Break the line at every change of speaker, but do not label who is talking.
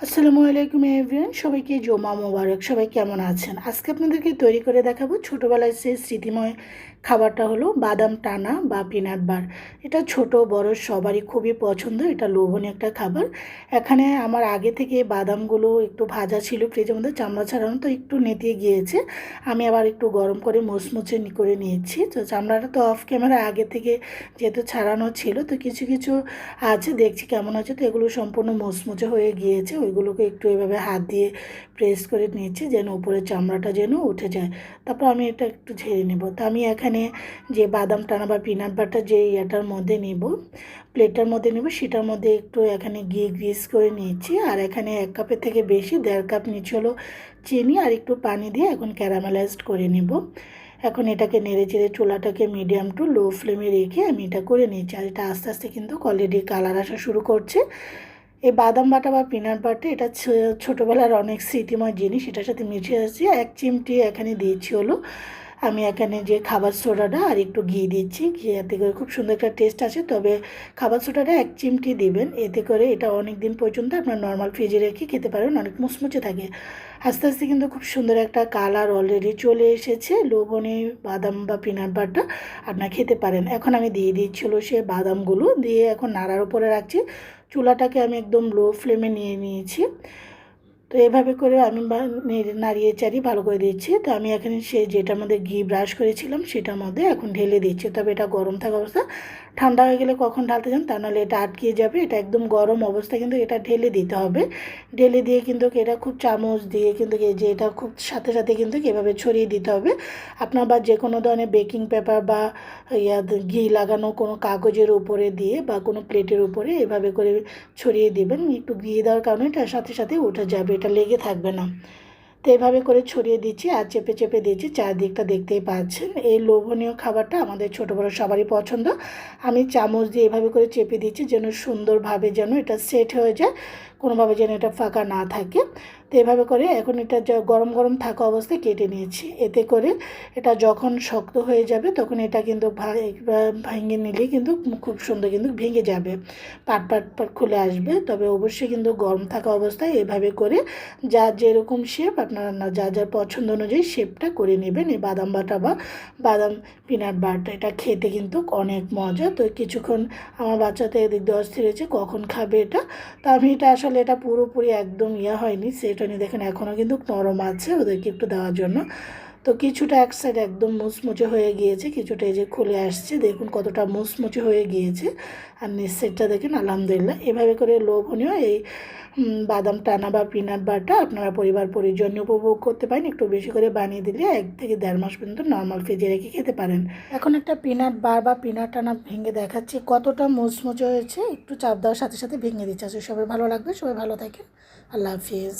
আসসালামু আলাইকুম এভরিওয়ান, সবাইকে জুমা মোবারক। সবাই কেমন আছেন? আজকে আপনাদেরকে তৈরি করে দেখাবো ছোটোবেলায় সেই স্মৃতিময় খাবারটা হলো বাদাম টানা বা পিনাট বার। এটা ছোট বড় সবারই খুবই পছন্দ, এটা লোভনীয় একটা খাবার। এখানে আমার আগে থেকে বাদামগুলো একটু ভাজা ছিল ফ্রিজের মধ্যে, চামড়া ছাড়ানো, তো একটু নেতিয়ে গিয়েছে। আমি আবার একটু গরম করে মুচমুচে করে নিয়েছি। তো চামড়াটা তো অফ ক্যামেরা আগে থেকে যেহেতু ছাড়ানো ছিল, তো কিছু কিছু আছে দেখছি কেমন আছে। তো এগুলো সম্পূর্ণ মুচমুচে হয়ে গিয়েছে, ওইগুলোকে একটু এভাবে হাত দিয়ে প্রেস করে নিচ্ছি যেন উপরের চামড়াটা যেন উঠে যায়। তারপর আমি এটা একটু ঝেড়ে নেব। তো আমি এখানে যে বাদাম টানা বা পিনাট বাটার যে এটার মধ্যে নেব, প্লেটটার মধ্যে নেব, সেটার মধ্যে একটু এখানে ঘি গ্রিস করে নিয়েছি। আর এখানে 1 কাপের থেকে বেশি 1.5 কাপ নিচে হলো চিনি আর একটু পানি দিয়ে এখন ক্যারামেলাইজড করে নেব। এখন এটাকে নেড়ে চেড়ে চুলাটাকে মিডিয়াম টু লো ফ্লেমে রেখে আমি এটা করে নিচ্ছি। আর এটা আস্তে আস্তে কিন্তু অলরেডি কালার আসা শুরু করছে। এই বাদাম বাটা বা পিনাট বাটা এটা ছোটোবেলার অনেক স্মৃতিময় জিনিস, এটার সাথে মিশে আসছে। 1 চিমটি এখানে দিয়েছি হলো আমি এখানে যে খাবার সোডাটা আর একটু ঘি দিচ্ছি, ঘি এতে করে খুব সুন্দর একটা টেস্ট আসে। তবে খাবার সোডাটা 1 চিমটি দিবেন, এতে করে এটা অনেক দিন পর্যন্ত আপনার নর্মাল ফ্রিজে রেখে খেতে পারেন, অনেক মুচমুচে থাকে। আস্তে আস্তে কিন্তু খুব সুন্দর একটা কালার অলরেডি চলে এসেছে। লোভনীয় বাদাম বা পিনাট বাটারটা আপনারা খেতে পারেন। এখন আমি দিয়ে দিচ্ছিল সে বাদামগুলো দিয়ে এখন নাড়ার উপরে রাখছি। চুলাটাকে আমি একদম লো ফ্লেমে নিয়ে নিয়েছি। তো এভাবে করে আমি নাড়িয়ে চাড়িয়ে ভালো করে দিচ্ছি। তো আমি এখানে যেটার মধ্যে ঘি ব্রাশ করেছিলাম সেটার মধ্যে এখন ঢেলে দিচ্ছি। তবে এটা গরম থাকা অবস্থা, ঠান্ডা হয়ে গেলে কখন ঢালতে যান, তা নাহলে এটা আটকে যাবে। এটা একদম গরম অবস্থায় কিন্তু এটা ঢেলে দিতে হবে। ঢেলে দিয়ে কিন্তু এটা খুব চামচ দিয়ে কিন্তু যে এটা খুব সাথে সাথে কিন্তু এভাবে ছড়িয়ে দিতে হবে। আপনার বা যে কোনো ধরনের বেকিং পেপার বা ঘি লাগানো কোনো কাগজের উপরে দিয়ে বা কোনো প্লেটের উপরে এভাবে করে ছড়িয়ে দেবেন। একটু ঘি দেওয়ার কারণে এটার সাথে সাথে উঠে যাবে, এটা লেগে থাকবে না। তো এভাবে করে ছড়িয়ে দিচ্ছি আর চেপে চেপে দিচ্ছি, চারদিকটা দেখতেই পাচ্ছেন। এই লোভনীয় খাবারটা আমাদের ছোটো বড়ো সবারই পছন্দ। আমি চামচ দিয়ে এভাবে করে চেপে দিচ্ছি যেন সুন্দরভাবে যেন এটা সেট হয়ে যায়, কোনোভাবে যেন এটা ফাঁকা না থাকে। তো এভাবে করে এখন এটা গরম গরম থাকা অবস্থায় কেটে নিয়েছি। এতে করে এটা যখন শক্ত হয়ে যাবে তখন এটা কিন্তু ভেঙে নিলে কিন্তু খুব সুন্দর কিন্তু ভেঙে যাবে, পাট পাট পাট খুলে আসবে। তবে অবশ্যই কিন্তু গরম থাকা অবস্থায় এভাবে করে যার যেরকম শেপ আপনারা যার যার পছন্দ অনুযায়ী শেপটা করে নেবেন। এই বাদাম বাটা বা বাদাম পিনাট বাটা এটা খেতে কিন্তু অনেক মজা। তো কিছুক্ষণ আমার বাচ্চা তো এদিক দিয়ে অস্থির হয়েছে কখন খাবে এটা। তো আমি এটা আসলে এটা পুরোপুরি একদম হয়নি, সেটা নিয়ে দেখেন এখনও কিন্তু নরম আছে, ওদেরকে একটু দেওয়ার জন্য। তো কিছুটা এক সাইড একদম মুচমুচে হয়ে গিয়েছে, কিছুটা এই যে খুলে আসছে, দেখুন কতটা মুচমুচে হয়ে গিয়েছে। আর নিচ সাইডটা দেখেন আলহামদুলিল্লাহ। এভাবে করে লোভনীয় এই বাদাম টানা বা পিনাট বাটা আপনারা পরিবার পরিজন উপভোগ করতে পারেন। একটু বেশি করে বানিয়ে দিলে 1 থেকে 1.5 মাস পর্যন্ত নর্মাল ফ্রিজে রেখে খেতে পারেন। এখন একটা পিনাট বার বা পিনাট টানা ভেঙে দেখাচ্ছি কতটা মুচমুচে হয়েছে। একটু চাপ দেওয়ার সাথে সাথে ভেঙে দিচ্ছে। সবাই ভালো লাগবে, সবাই ভালো থাকেন। আল্লাহ হাফিজ।